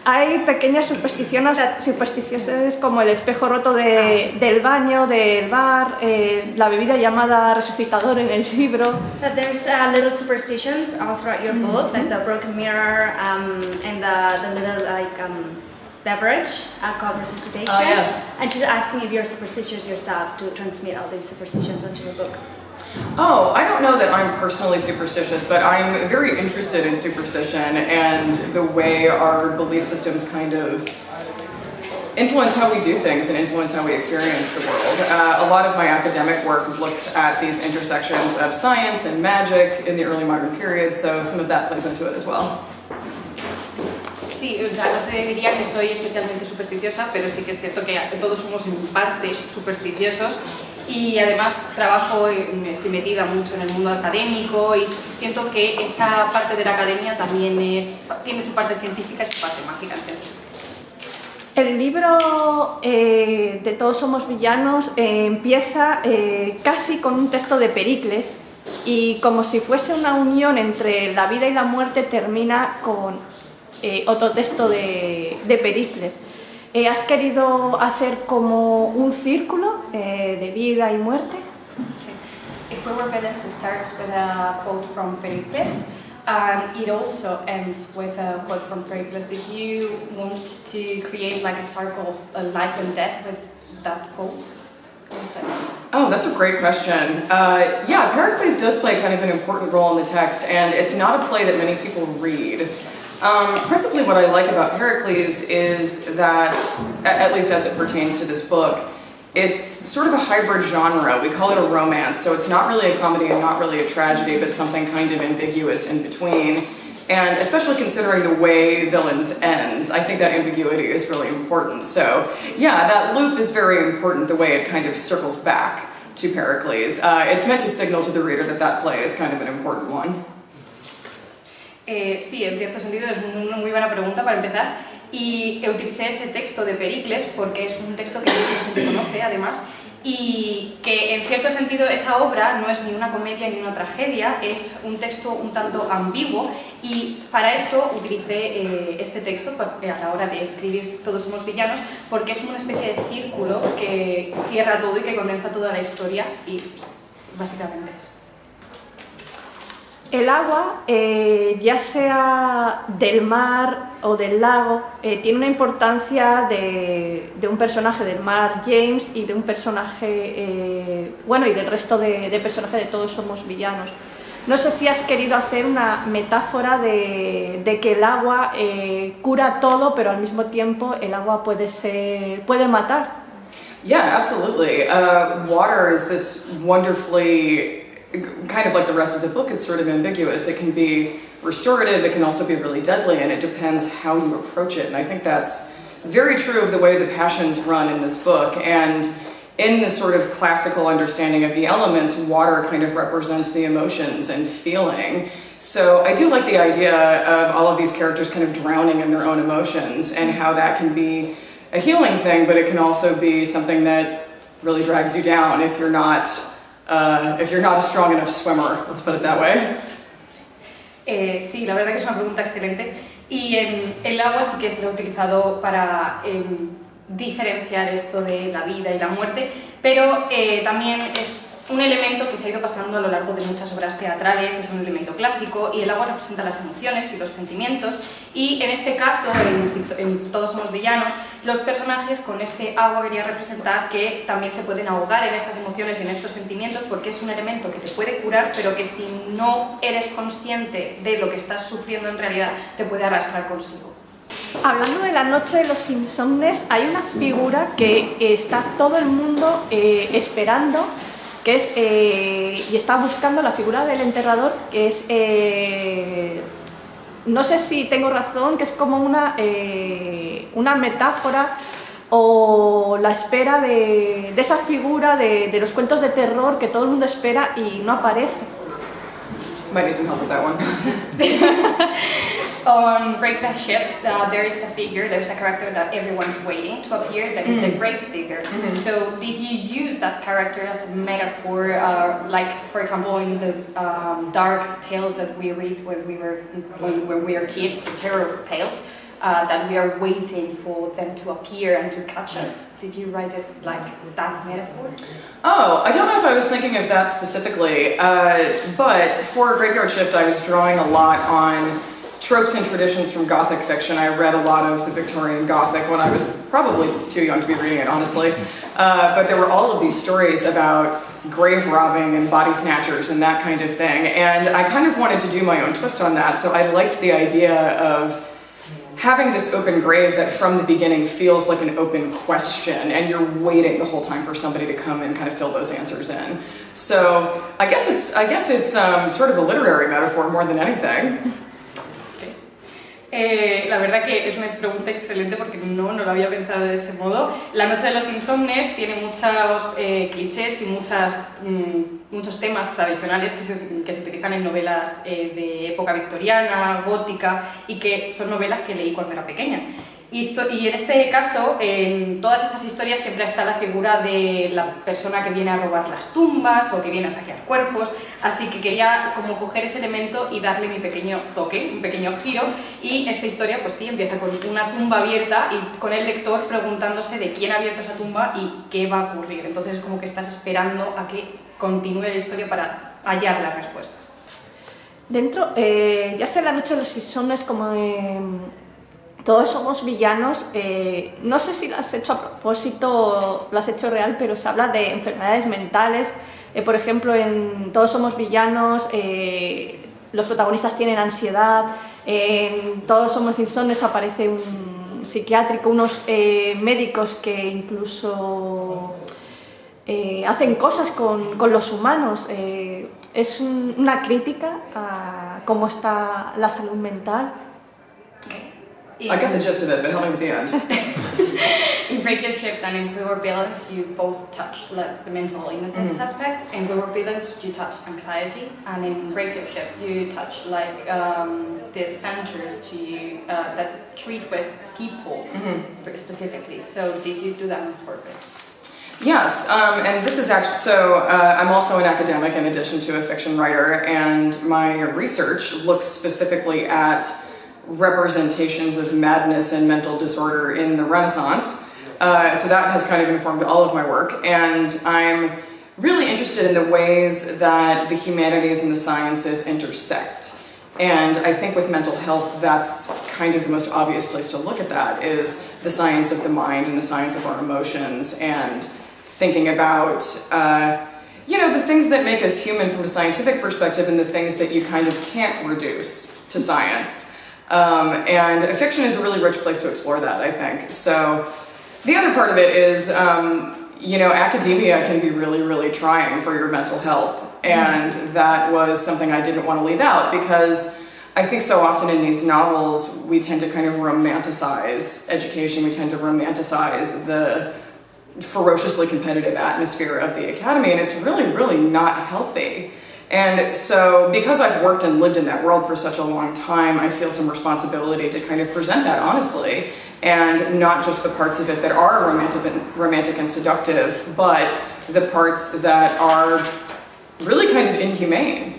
Hay pequeñas supersticiones como el espejo roto del baño, del bar, la bebida llamada resucitador en el libro. But there's little superstitions all throughout your book, like the broken mirror and the little beverage called resuscitation. Yes. And she's asking if you're superstitious yourself to transmit all these superstitions into your book. Oh, I don't know that I'm personally superstitious, but I'm very interested in superstition and the way our belief systems kind of influence how we do things and influence how we experience the world. A lot of my academic work looks at these intersections of science and magic in the early modern period, so some of that plays into it as well. Sí, o sea, no te diría que soy especialmente supersticiosa, pero sí que es cierto que todos somos en parte supersticiosos. Y además estoy metida mucho en el mundo académico y siento que esa parte de la academia también tiene su parte científica y su parte mágica. El libro de Todos somos villanos empieza casi con un texto de Pericles y como si fuese una unión entre la vida y la muerte termina con otro texto de Pericles. ¿Has querido hacer como un círculo de vida y muerte? If we were better to start with a quote from Pericles, and it also ends with a quote from Pericles. Did you want to create like a circle of life and death with that quote? Oh, that's a great question. Yeah, Pericles does play kind of an important role in the text, and it's not a play that many people read. Principally what I like about Pericles is that, at least as it pertains to this book, it's sort of a hybrid genre. We call it a romance, so it's not really a comedy and not really a tragedy, but something kind of ambiguous in between. And especially considering the way Villains ends, I think that ambiguity is really important. So yeah, that loop is very important, the way it kind of circles back to Pericles. It's meant to signal to the reader that that play is kind of an important one. Sí, en cierto sentido es una muy buena pregunta para empezar y utilicé ese texto de Pericles porque es un texto que mucha gente conoce además y que en cierto sentido esa obra no es ni una comedia ni una tragedia, es un texto un tanto ambiguo y para eso utilicé este texto a la hora de escribir Todos somos villanos porque es una especie de círculo que cierra todo y que condensa toda la historia y básicamente eso. El agua, ya sea del mar o del lago, tiene una importancia de un personaje del mar, James, y de un personaje, y del resto de personajes de Todos somos villanos. No sé si has querido hacer una metáfora de que el agua cura todo, pero al mismo tiempo el agua puede matar. Yeah, absolutely. Water is this wonderfully, kind of like the rest of the book, it's sort of ambiguous. It can be restorative, it can also be really deadly, and it depends how you approach it. And I think that's very true of the way the passions run in this book. And in this sort of classical understanding of the elements, water kind of represents the emotions and feeling. So I do like the idea of all of these characters kind of drowning in their own emotions and how that can be a healing thing, but it can also be something that really drags you down if you're not a strong enough swimmer, let's put it that way. Sí, la verdad que es una pregunta excelente. Y el agua sí que se lo he utilizado para diferenciar esto de la vida y la muerte, pero también es un elemento que se ha ido pasando a lo largo de muchas obras teatrales, es un elemento clásico y el agua representa las emociones y los sentimientos y en este caso, en Todos somos villanos, los personajes con este agua querían representar que también se pueden ahogar en estas emociones y en estos sentimientos porque es un elemento que te puede curar pero que si no eres consciente de lo que estás sufriendo en realidad te puede arrastrar consigo. Hablando de la noche de los insomnes, hay una figura que está todo el mundo esperando, que es, y está buscando la figura del enterrador, que es, no sé si tengo razón, que es como una metáfora o la espera de esa figura de los cuentos de terror que todo el mundo espera y no aparece. Might need some help with that one. On Breakfast Shift, there's a character that everyone's waiting to appear, that is the grave digger. So did you use that character as a metaphor, like for example in the dark tales that we read when we were kids, the terror tales? that we are waiting for them to appear and to catch us. Did you write it like that metaphor? Oh, I don't know if I was thinking of that specifically, but for Graveyard Shift I was drawing a lot on tropes and traditions from Gothic fiction. I read a lot of the Victorian Gothic when I was probably too young to be reading it, honestly. But there were all of these stories about grave robbing and body snatchers and that kind of thing. And I kind of wanted to do my own twist on that, so I liked the idea of having this open grave that from the beginning feels like an open question, and you're waiting the whole time for somebody to come and kind of fill those answers in. So I guess it's sort of a literary metaphor more than anything. La verdad que es una pregunta excelente porque no lo había pensado de ese modo. La noche de los insomnes tiene muchos clichés y muchos temas tradicionales que se utilizan en novelas de época victoriana, gótica, y que son novelas que leí cuando era pequeña. Y en este caso, en todas esas historias siempre está la figura de la persona que viene a robar las tumbas o que viene a saquear cuerpos, así que quería como coger ese elemento y darle mi pequeño toque, un pequeño giro, y esta historia pues sí, empieza con una tumba abierta y con el lector preguntándose de quién ha abierto esa tumba y qué va a ocurrir. Entonces es como que estás esperando a que continúe la historia para hallar las respuestas. Dentro, ya sea la noche de los insomnes como Todos somos villanos, no sé si lo has hecho a propósito o lo has hecho real, pero se habla de enfermedades mentales. Por ejemplo, en Todos somos villanos, los protagonistas tienen ansiedad. En Todos somos insomnes aparece un psiquiátrico, unos médicos que incluso hacen cosas con los humanos. Es una crítica a cómo está la salud mental. I get the gist of it, but help me with the end. In Break Your Shift and in We Were Villains, you both touch like, the mental illnesses aspect. In We Were Villains, you touch anxiety, and in Break Your Shift, you touch like the centers that treat with people specifically. So did you do that on purpose? Yes, and this is actually, so I'm also an academic in addition to a fiction writer, and my research looks specifically at representations of madness and mental disorder in the Renaissance. So that has kind of informed all of my work, and I'm really interested in the ways that the humanities and the sciences intersect. And I think with mental health, that's kind of the most obvious place to look at that, is the science of the mind and the science of our emotions, and thinking about the things that make us human from a scientific perspective and the things that you kind of can't reduce to science. And fiction is a really rich place to explore that, I think. So the other part of it is, academia can be really, really trying for your mental health. And that was something I didn't want to leave out, because I think so often in these novels, we tend to kind of romanticize education. We tend to romanticize the ferociously competitive atmosphere of the academy, and it's really, really not healthy. And so, because I've worked and lived in that world for such a long time, I feel some responsibility to kind of present that honestly, and not just the parts of it that are romantic and seductive, but the parts that are really kind of inhumane.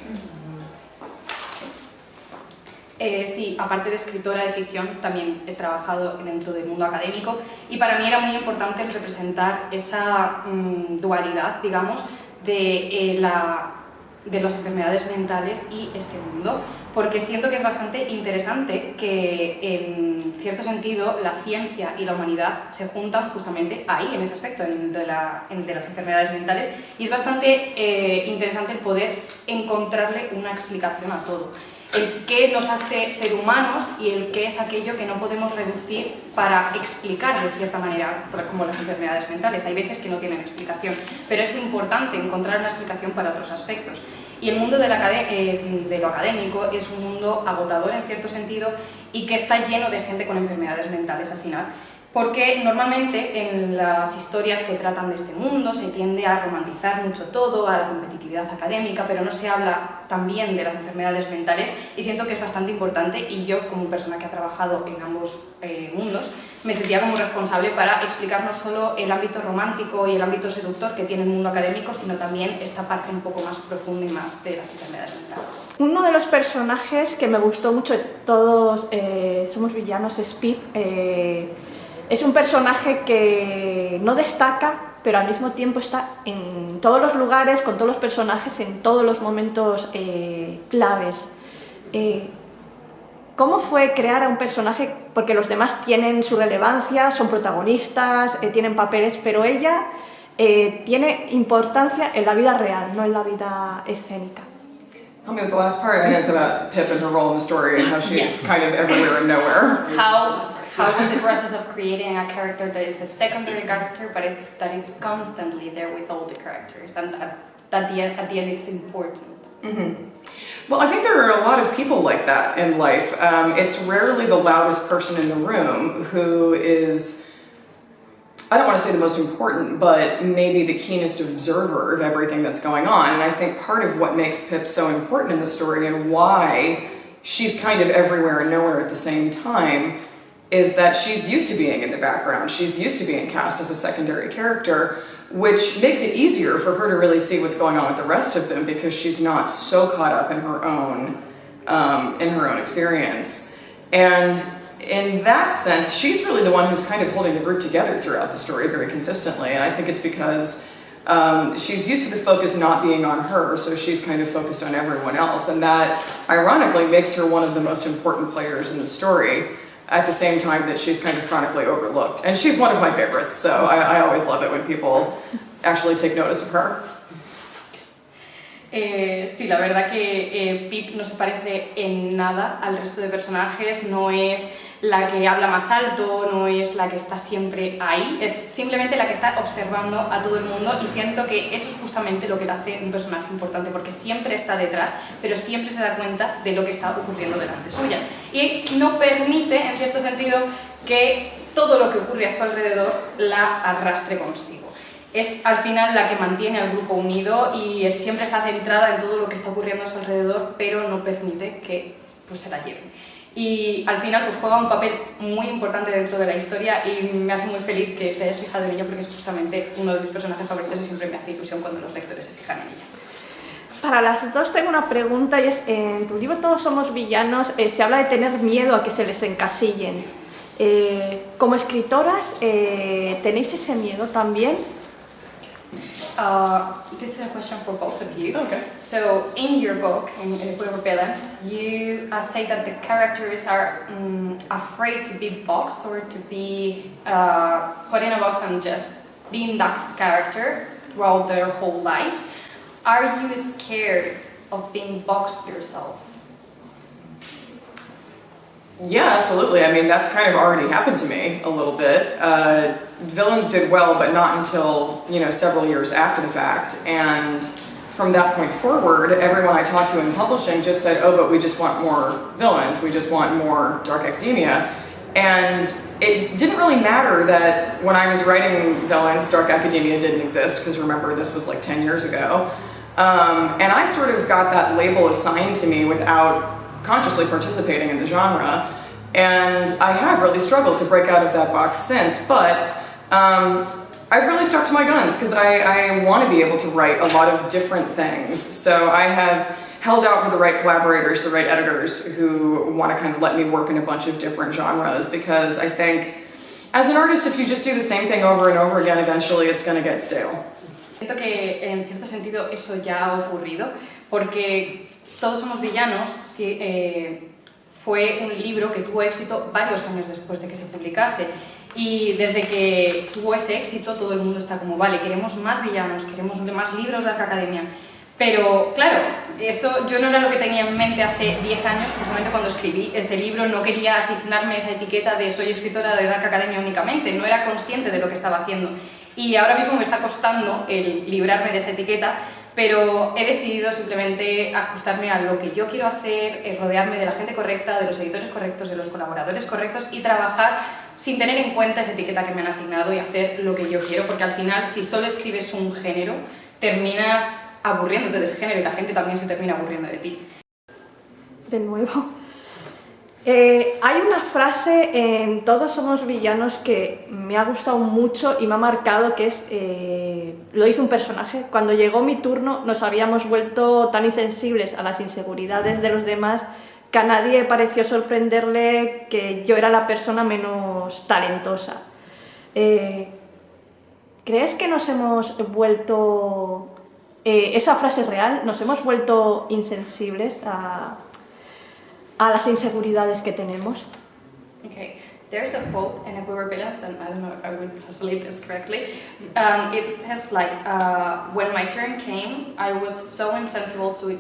Sí, aparte de escritora de ficción, también he trabajado dentro del mundo académico, y para mí era muy importante el representar esa dualidad, digamos, de las enfermedades mentales y este mundo, porque siento que es bastante interesante que en cierto sentido la ciencia y la humanidad se juntan justamente ahí, en ese aspecto, de las enfermedades mentales, y es bastante interesante el poder encontrarle una explicación a todo. El qué nos hace ser humanos y el qué es aquello que no podemos reducir para explicar de cierta manera, como las enfermedades mentales. Hay veces que no tienen explicación, pero es importante encontrar una explicación para otros aspectos. Y el mundo de lo académico es un mundo agotador en cierto sentido y que está lleno de gente con enfermedades mentales al final, porque normalmente en las historias que tratan de este mundo se tiende a romantizar mucho todo, a la competitividad académica, pero no se habla también de las enfermedades mentales, y siento que es bastante importante, y yo como persona que ha trabajado en ambos mundos me sentía como responsable para explicar no solo el ámbito romántico y el ámbito seductor que tiene el mundo académico, sino también esta parte un poco más profunda y más de las enfermedades mentales. Uno de los personajes que me gustó mucho de Todos somos villanos es Pip. Es un personaje que no destaca, pero al mismo tiempo está en todos los lugares, con todos los personajes, en todos los momentos claves. ¿Cómo fue crear a un personaje? Porque los demás tienen su relevancia, son protagonistas, tienen papeles, pero ella tiene importancia en la vida real, no en la vida escénica. Help me with the last part. I know it's about Pip and her role in the story and how she's kind of everywhere and nowhere. How was the process of creating a character that is a secondary character, but that is constantly there with all the characters, and at the end it's important? Mm-hmm. Well, I think there are a lot of people like that in life. It's rarely the loudest person in the room who is, I don't want to say the most important, but maybe the keenest observer of everything that's going on. And I think part of what makes Pip so important in the story and why she's kind of everywhere and nowhere at the same time is that she's used to being in the background. She's used to being cast as a secondary character, which makes it easier for her to really see what's going on with the rest of them because she's not so caught up in her own experience. And in that sense, she's really the one who's kind of holding the group together throughout the story very consistently. And I think it's because she's used to the focus not being on her, so she's kind of focused on everyone else. And that, ironically, makes her one of the most important players in the story, at the same time that she's kind of chronically overlooked. And she's one of my favorites, so I always love it when people actually take notice of her. Sí, la verdad que Pip no se parece en nada al resto de personajes, no es la que habla más alto, no es la que está siempre ahí, es simplemente la que está observando a todo el mundo, y siento que eso es justamente lo que le hace un personaje importante, porque siempre está detrás, pero siempre se da cuenta de lo que está ocurriendo delante suya. Y no permite, en cierto sentido, que todo lo que ocurre a su alrededor la arrastre consigo. Es al final la que mantiene al grupo unido y siempre está centrada en todo lo que está ocurriendo a su alrededor, pero no permite que pues, se la lleven. Y al final pues, juega un papel muy importante dentro de la historia y me hace muy feliz que te hayas fijado en ella porque es justamente uno de mis personajes favoritos y siempre me hace ilusión cuando los lectores se fijan en ella. Para las dos tengo una pregunta y es, en tu libro Todos somos villanos se habla de tener miedo a que se les encasillen. Como escritoras, ¿tenéis ese miedo también? This is a question for both of you. Okay. So, in your book, in Prepárate, you say that the characters are afraid to be boxed or to be put in a box and just being that character throughout their whole lives. Are you scared of being boxed yourself? Yeah, absolutely. I mean, that's kind of already happened to me a little bit. Villains did well, but not until, several years after the fact. And from that point forward, everyone I talked to in publishing just said, oh, but we just want more villains. We just want more dark academia. And it didn't really matter that when I was writing villains, dark academia didn't exist, because remember, this was like 10 years ago. And I sort of got that label assigned to me without consciously participating in the genre, and I have really struggled to break out of that box since, but I've really stuck to my guns because I want to be able to write a lot of different things, so I have held out for the right collaborators, the right editors who want to kind of let me work in a bunch of different genres, because I think as an artist, if you just do the same thing over and over again, eventually it's going to get stale. Siento que en cierto sentido eso ya ha ocurrido, porque Todos somos villanos fue un libro que tuvo éxito varios años después de que se publicase, y desde que tuvo ese éxito todo el mundo está como, vale, queremos más villanos, queremos más libros de Dark Academia. Pero claro, eso yo no era lo que tenía en mente hace 10 años, justamente cuando escribí ese libro no quería asignarme esa etiqueta de soy escritora de Dark Academia únicamente, no era consciente de lo que estaba haciendo. Y ahora mismo me está costando el librarme de esa etiqueta, pero he decidido simplemente ajustarme a lo que yo quiero hacer, rodearme de la gente correcta, de los editores correctos, de los colaboradores correctos y trabajar sin tener en cuenta esa etiqueta que me han asignado y hacer lo que yo quiero, porque al final si solo escribes un género terminas aburriéndote de ese género y la gente también se termina aburriendo de ti. De nuevo. Hay una frase en Todos somos villanos que me ha gustado mucho y me ha marcado, que es, lo dice un personaje: cuando llegó mi turno nos habíamos vuelto tan insensibles a las inseguridades de los demás que a nadie pareció sorprenderle que yo era la persona menos talentosa. ¿Crees que nos hemos vuelto, esa frase es real, nos hemos vuelto insensibles a las inseguridades que tenemos? Okay, there's a quote, and if we were villains, and I don't know if I would translate this correctly, it says like, when my turn came, I was so insensible to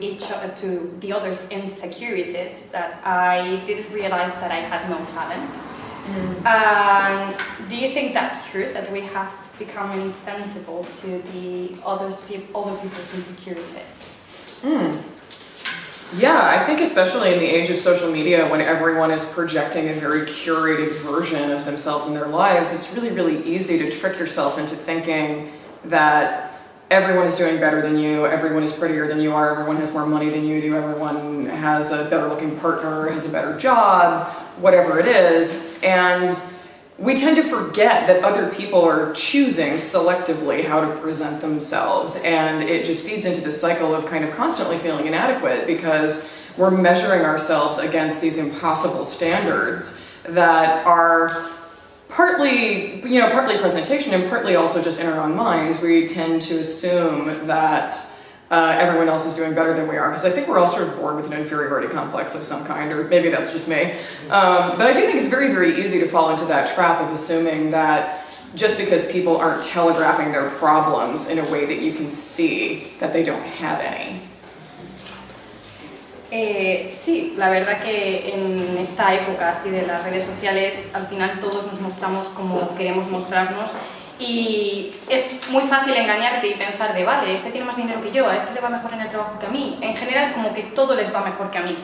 the others' insecurities that I didn't realize that I had no talent. Do you think that's true, that we have become insensible to the other people's insecurities? Yeah, I think especially in the age of social media, when everyone is projecting a very curated version of themselves in their lives, it's really, really easy to trick yourself into thinking that everyone is doing better than you, everyone is prettier than you are, everyone has more money than you do, everyone has a better looking partner, has a better job, whatever it is. And we tend to forget that other people are choosing selectively how to present themselves, and it just feeds into this cycle of kind of constantly feeling inadequate because we're measuring ourselves against these impossible standards that are partly presentation and partly also just in our own minds. We tend to assume that everyone else is doing better than we are, because I think we're all sort of born with an inferiority complex of some kind, or maybe that's just me. But I do think it's very, very easy to fall into that trap of assuming that just because people aren't telegraphing their problems in a way that you can see, that they don't have any. Sí, la verdad que en esta época así de las redes sociales, al final todos nos mostramos como queremos mostrarnos. Y es muy fácil engañarte y pensar de, vale, este tiene más dinero que yo, a este le va mejor en el trabajo que a mí. En general, como que todo les va mejor que a mí.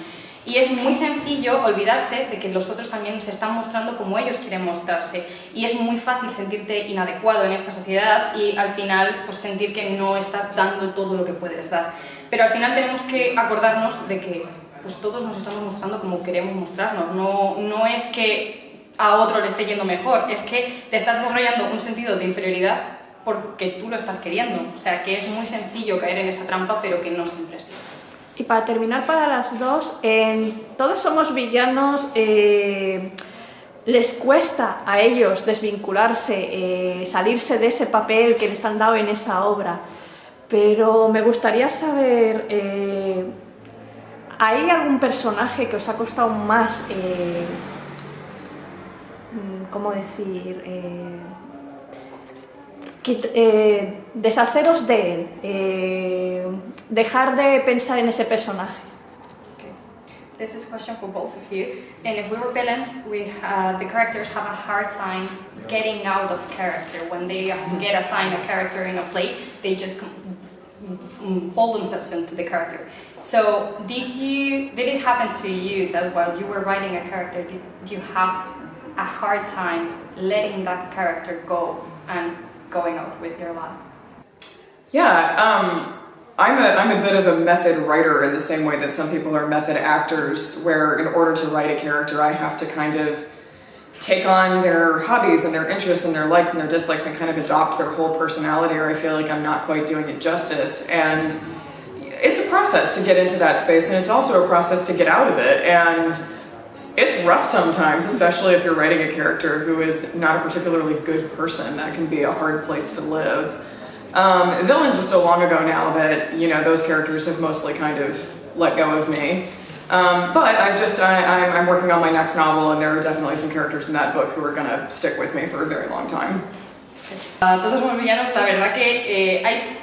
Y es muy sencillo olvidarse de que los otros también se están mostrando como ellos quieren mostrarse. Y es muy fácil sentirte inadecuado en esta sociedad y al final pues sentir que no estás dando todo lo que puedes dar. Pero al final tenemos que acordarnos de que pues todos nos estamos mostrando como queremos mostrarnos. No es que a otro le esté yendo mejor, es que te estás desarrollando un sentido de inferioridad porque tú lo estás queriendo. O sea, que es muy sencillo caer en esa trampa, pero que no siempre es cierto. Y para terminar, para las dos, en Todos somos villanos, les cuesta a ellos desvincularse, salirse de ese papel que les han dado en esa obra. Pero me gustaría saber, ¿hay algún personaje que os ha costado más, ¿cómo decir? Deshaceros de él, dejar de pensar en ese personaje? This is a question for both of you. And if we were villains, the characters have a hard time getting out of character. When they get assigned a character in a play, they just fold themselves into the character. So did it happen to you that while you were writing a character, did you have a hard time letting that character go and going out with your life? Yeah, I'm a bit of a method writer in the same way that some people are method actors, where in order to write a character I have to kind of take on their hobbies and their interests and their likes and their dislikes and kind of adopt their whole personality, or I feel like I'm not quite doing it justice. And it's a process to get into that space, and it's also a process to get out of it. And it's rough sometimes, especially if you're writing a character who is not a particularly good person. That can be a hard place to live. Villains was so long ago now that, you know, those characters have mostly kind of let go of me. But I'm working on my next novel, and there are definitely some characters in that book who are going to stick with me for a very long time. Todos somos villanos, la verdad que hay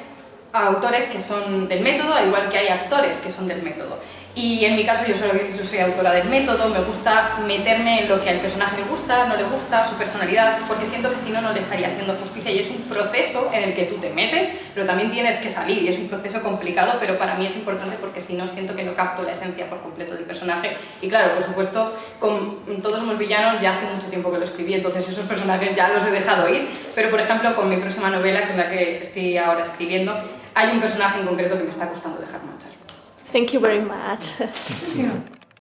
autores que son del método, al igual que hay actores que son del método. Y en mi caso yo soy autora del método, me gusta meterme en lo que al personaje le gusta, no le gusta, su personalidad, porque siento que si no, no le estaría haciendo justicia, y es un proceso en el que tú te metes, pero también tienes que salir, y es un proceso complicado, pero para mí es importante porque si no, siento que no capto la esencia por completo del personaje. Y claro, por supuesto, con Todos somos villanos ya hace mucho tiempo que lo escribí, entonces esos personajes ya los he dejado ir, pero por ejemplo con mi próxima novela, que es la que estoy ahora escribiendo, hay un personaje en concreto que me está costando dejar marchar. Thank you very much.